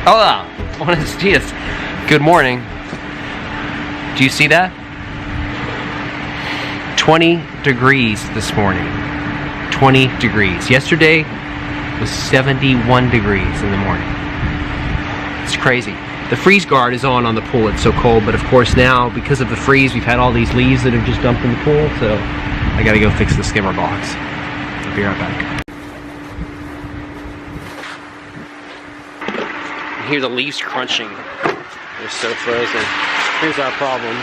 Hola, buenos dias. Good morning. Do you see that? 20 degrees this morning. 20 degrees. Yesterday was 71 degrees in the morning. It's crazy. The freeze guard is on the pool. It's so cold, but of course now, because of the freeze, we've had all these leaves that have just dumped in the pool, so I gotta go fix the skimmer box. I'll be right back. You hear the leaves crunching. They're so frozen. Here's our problem.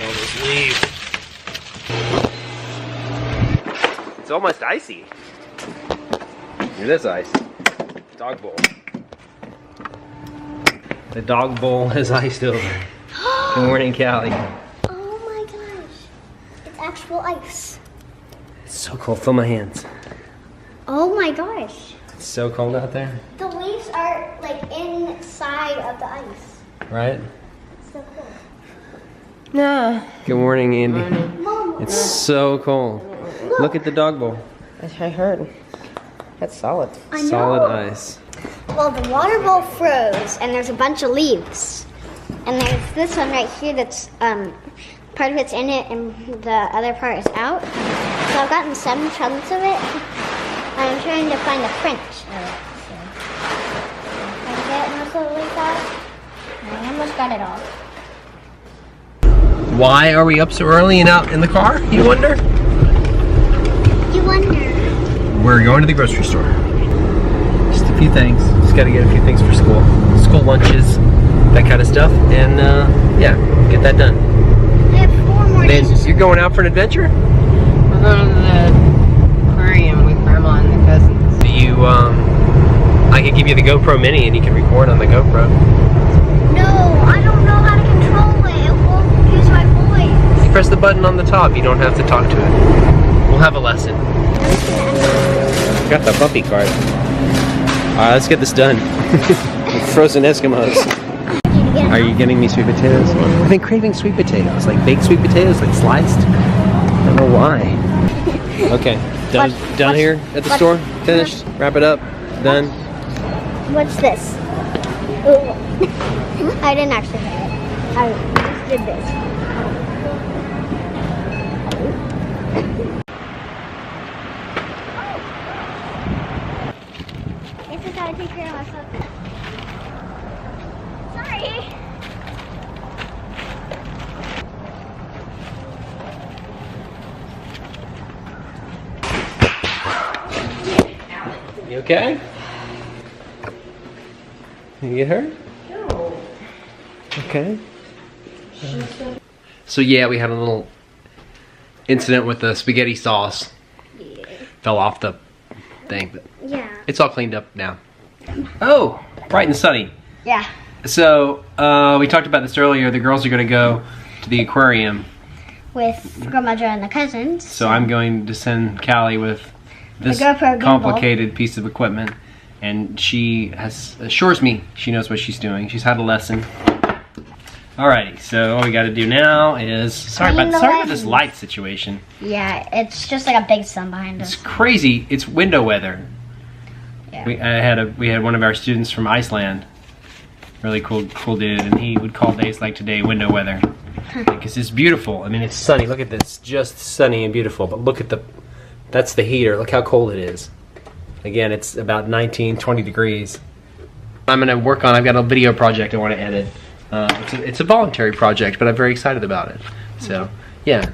All those leaves. It's almost icy. It is ice. Dog bowl. The dog bowl is iced over. Good morning, Callie. Oh my gosh. It's actual ice. It's so cold. Feel my hands. Oh my gosh. It's so cold out there. The leaves are like inside of the ice. Right? It's so cool. No. Good morning, Andy. Mom. It's so cold. Look at the dog bowl. I heard. That's solid. I know. Solid ice. Well, the water bowl froze, and there's a bunch of leaves. And there's this one right here that's, part of it's in it, and the other part is out. So I've gotten 7 chunks of it. I'm trying to find the print of it. So. Did I get most of the leaves out? I almost got it all. Why are we up so early and out in the car, you wonder? You wonder. We're going to the grocery store. Just a few things. Just got to get a few things for school. School lunches, that kind of stuff. And yeah, get that done. I have 4 more Then days. you're going out for an adventure? We're going to the aquarium with Grandma and the cousins. Do you, I could give you the GoPro Mini and you can record on the GoPro. No, I don't know how to control it. It won't use my voice. You press the button on the top. You don't have to talk to it. We'll have a lesson. Got the puppy card. Alright, let's get this done. Frozen Eskimos. Are you getting me sweet potatoes? I've been craving sweet potatoes, like baked sweet potatoes, like sliced. I don't know why. Okay, done here at the store. Finished. Wrap it up. Done. What's this? Ooh. I didn't actually get it. I just did this. I guess I gotta take care of myself. Sorry. You okay? You get hurt? No. Okay. So yeah, we had a little incident with the spaghetti sauce. Yeah. Fell off the thing, but Yeah. it's all cleaned up now. Oh, bright and sunny. Yeah. So we talked about this earlier. The girls are going to go to the aquarium. With Grandma Joe and the cousins. So I'm going to send Callie with this The GoPro gimbal. complicated piece of equipment, and she assures me she knows what she's doing. She's had a lesson. Alrighty, so all we got to do now is sorry about this light situation. Yeah, it's just like a big sun behind It's us. crazy. It's window weather. Yeah. We had one of our students from Iceland, really cool dude, and he would call days like today window weather because it's beautiful. I mean, it's sunny. Look at this, just sunny and beautiful. But look at that's the heater. Look how cold it is. Again, it's about 19, 20 degrees. I'm gonna work on. I've got a video project I want to edit. It's a voluntary project, but I'm very excited about it. So yeah.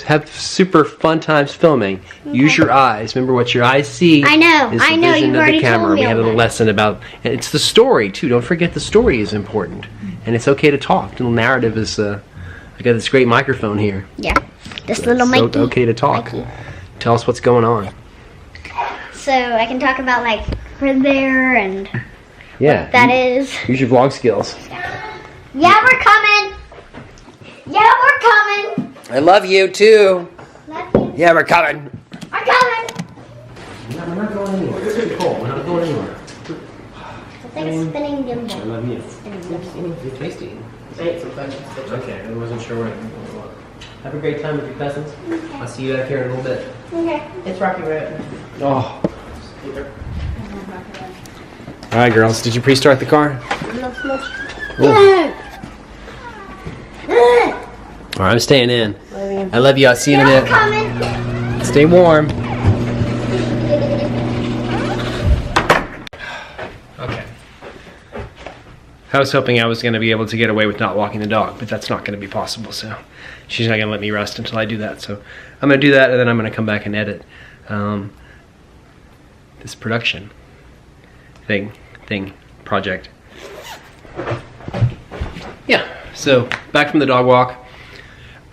Have super fun times filming. Okay. Use your eyes. Remember what your eyes see. I know. Is the I know. vision You've of already the camera. told me We had a all little that. lesson about. And it's the story too. Don't forget the story is important, and it's okay to talk. The little narrative is. I got this great microphone here. Yeah. This little It's Mikey. okay to talk. Mikey. Tell us what's going on. So I can talk about like we're there and Yeah. what that is. Use your vlog skills. Yeah, we're coming. Yeah, we're coming. I love you too. Love you. Yeah, we're coming. We're coming. No, we're not going anywhere. It's too cold. We're not going anywhere. It's like a spinning I gimbal. love you. Spinning gimbal. You're tasty. I ate some fudge. Okay, I wasn't sure what. Have a great time with your cousins. Okay. I'll see you back here in a little bit. Okay. It's Rocky Road. Oh. All right, girls. Did you pre-start the car? All right, I'm staying in. I love you. I'll see you in a bit. Stay warm. Okay. I was hoping I was going to be able to get away with not walking the dog, but that's not going to be possible. So she's not going to let me rest until I do that. So I'm going to do that, and then I'm going to come back and edit this production project. Yeah. So back from the dog walk.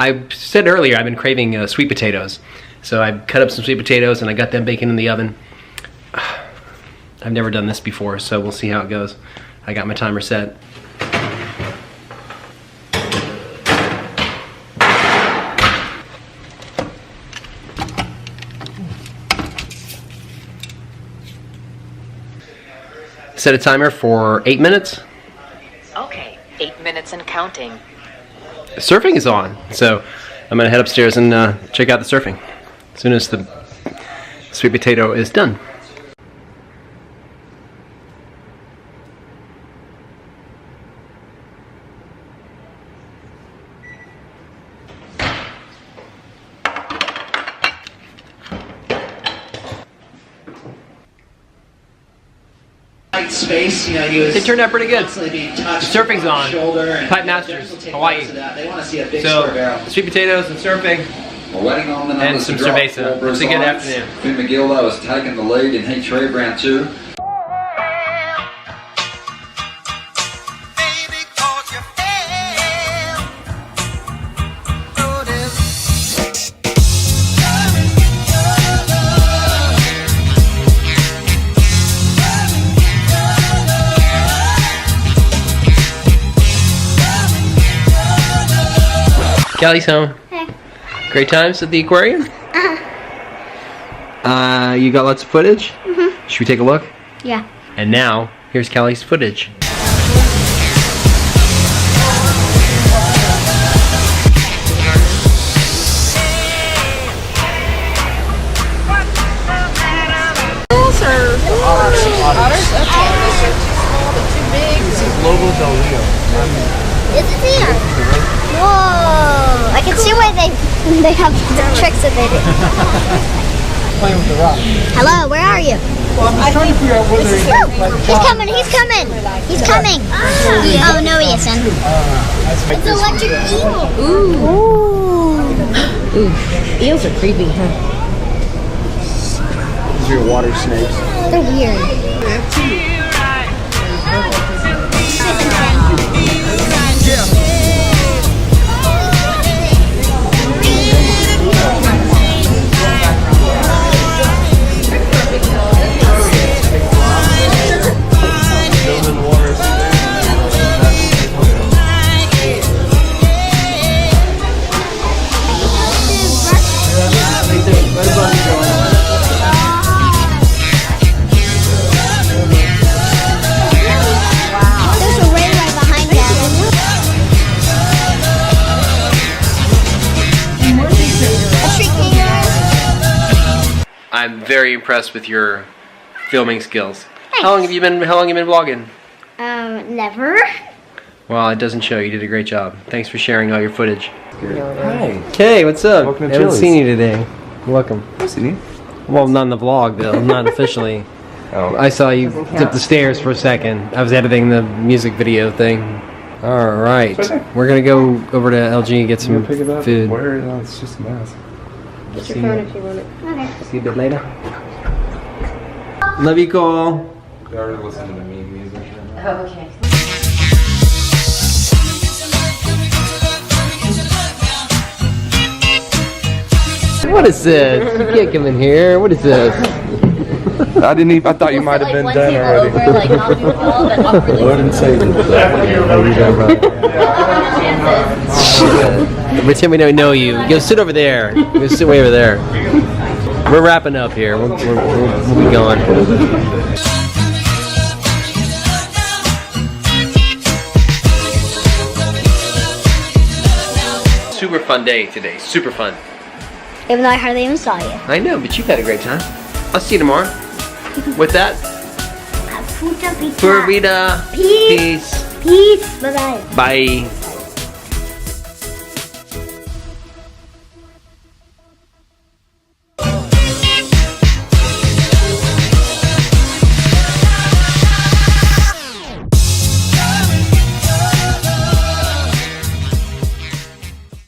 I said earlier I've been craving sweet potatoes. So I cut up some sweet potatoes and I got them baking in the oven. I've never done this before, so we'll see how it goes. I got my timer set. Set a timer for 8 minutes. Okay, 8 minutes and counting. Surfing is on, so I'm gonna head upstairs and check out the surfing as soon as the sweet potato is done. Space, you know, he was It turned out pretty good. constantly being touched Surfing's on on. the shoulder, and Pipe Masters, they'll take Hawaii. notice of that. They want to see a big So, square barrel. sweet potatoes and surfing. We're waiting on the And numbers some to drop. cerveza. It's a good afternoon. Finn McGill has taken the lead in Heat 3 of round 2. Callie's home. Hey. Great times at the aquarium? You got lots of footage? Mm-hmm. Should we take a look? Yeah. And now, here's Callie's footage. Otters? Okay. They're too small, they're too big. Is it here? Whoa! I can see why they have the tricks that they do. Playing with the rock. Hello, where are you? Well, I'm trying to figure out whether He's coming! He's coming! He's coming! Oh no, he isn't. It's electric eel. Ooh, eels are creepy, huh? These are water snakes. They're weird. I'm very impressed with your filming skills. How long have you been vlogging? Never. Well, it doesn't show. You did a great job. Thanks for sharing all your footage. Hi. Hey, what's up? Welcome to I haven't Chili's. seen you today. Welcome. City. Well, not in the vlog though, not officially. Oh. I saw you up the stairs for a second. I was editing the music video thing. All right, we're gonna go over to LG and get some pick it up? food. Where? No, it's just a mess. Get your phone if you want it. Okay. See you a bit later. Love you, Cole. I already listened to the meme music. Oh, okay. What is this? You can't come in here. What is this? I didn't even. I thought you might have been done already. I didn't say Pretend we don't know you. Go sit over there. Go sit way over there. We're wrapping up here. We'll be going. Super fun day today. Super fun. Even though I hardly even saw you. I know, but you've had a great time. I'll see you tomorrow. With that, Pura vida. Pura vida. Peace. Peace. Peace. Bye-bye. Bye.